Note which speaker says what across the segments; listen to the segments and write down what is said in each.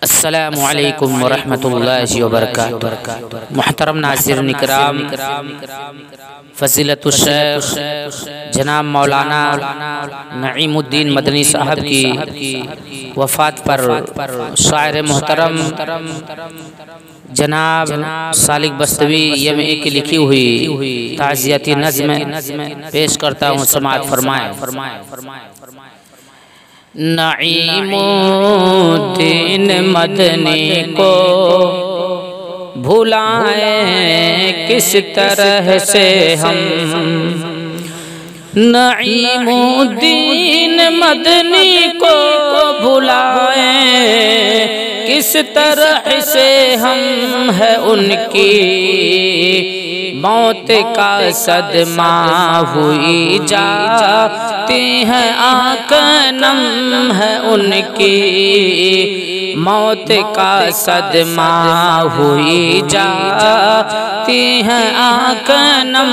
Speaker 1: السلام علیکم ورحمۃ اللہ وبرکاتہ۔ محترم ناظرین کرام، فضیلت الشیخ جناب مولانا نعیم الدین مدنی صاحب کی وفات پر شاعر محترم جناب سالک بستوی یمئی کی لکھی ہوئی تعزیتی نظم پیش کرتا ہوں، سماعت فرمائیں۔ نعیم الدین مدنی کو بھلائیں کس طرح سے ہم، نعیم الدین مدنی کو بھلائیں کس طرح سے ہم، ہے ان کی موت کا صدمہ ہوئی جاتی ہے آنکھ نم، ہے ان کی موت کا صدمہ ہوئی جاتی ہے آنکھ نم۔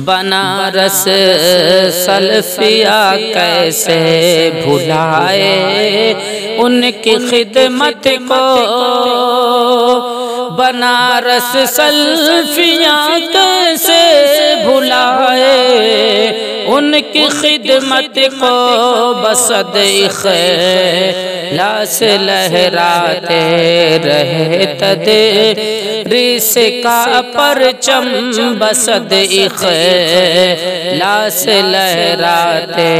Speaker 1: بنارس سلفیہ کیسے بھلائے ان کی خدمت کو، بنارس سلفیہ کیسے بھلائے ان کی خدمت کو، بصد اخلاص لہراتے رہے تدریس کا پرچم، بصد اخلاص لہراتے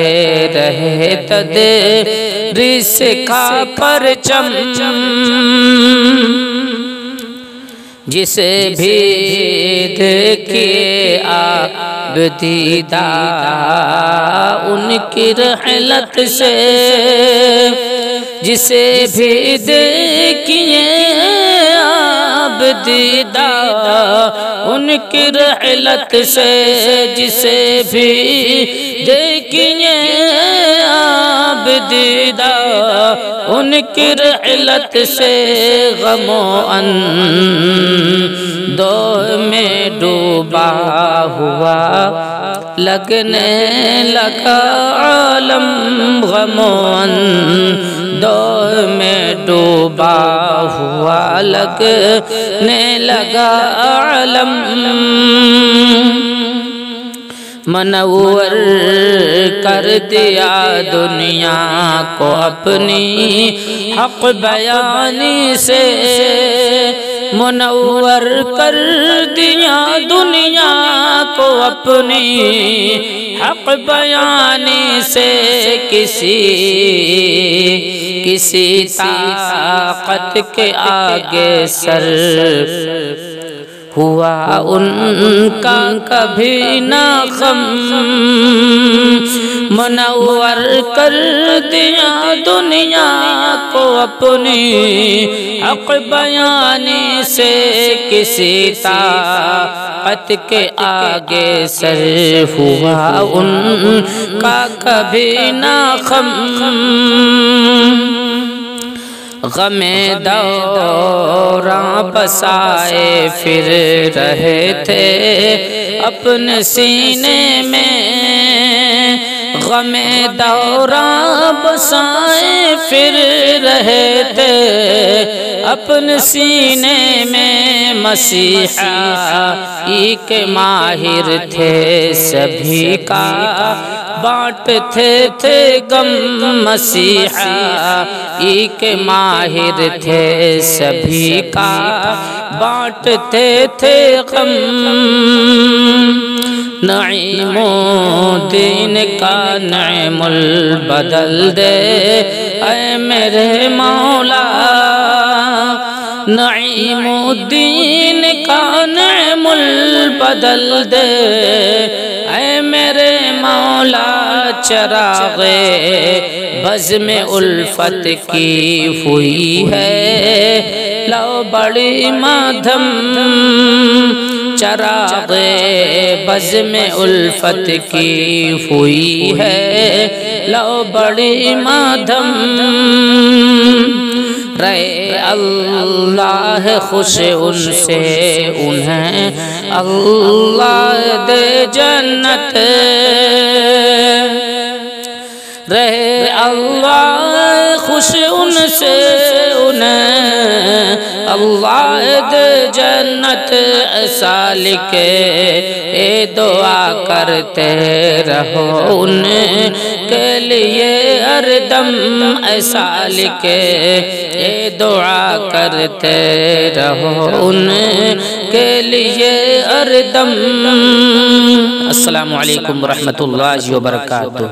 Speaker 1: رہے تدریس کا پرچم۔ جسے بھی دیکھیے آپ دیدہ ان کی رحلت سے، جسے بھی دیکھیے آپ دیدہ ان کی رحلت سے، جسے بھی دیکھیے آپ دیدہ ان کی رحلت سے، غم و اندوہ میں ڈوبا ہوا لگنے لگا عالم، غم و اندوہ میں ڈوبا ہوا لگنے لگا عالم۔ منور کر دیا دنیا کو اپنی حق بیانی سے، منور کر دیا دنیا کو اپنی حق بیانی سے، کسی طاقت کے آگے سر ہوا ان کا کبھی نہ خم، منور کر دیا دنیا کو اپنی حق بیانی سے، کسی طاقت کے آگے سر ہوا ان کا کبھی نہ خم۔ غم دوراں بسائے پھر رہے تھے اپنے سینے میں، غم دوراں بسائے پھر رہے تھے اپنے سینے میں، مسیحائی کے ماہر تھے سبھی کا بانٹتے تھے غم، مسیحائی کے ماہر تھے سبھی کا بانٹتے تھے غم۔ نعیم الدین کا نعم البدل دے اے میرے مولا، نعیم الدین کا نعم البدل دے اے میرے مولا، چراغ بزم الفت کی ہوئی ہے لو بڑی مدھم، چراغ بزم الفت کی ہوئی ہے لو بڑی مدھم، رہے اللہ خوش ان سے انہیں اللہ دے جنت، رہے اللہ خوش ان سے انہیں اللہ دے جنت سالکے اے دعا کرتے رہو ان کے لیے ہر دم ایسا لکھے اے دعا کرتے رہو ان کے لیے ہر دم۔ السلام علیکم ورحمۃ اللہ وبرکاتہ۔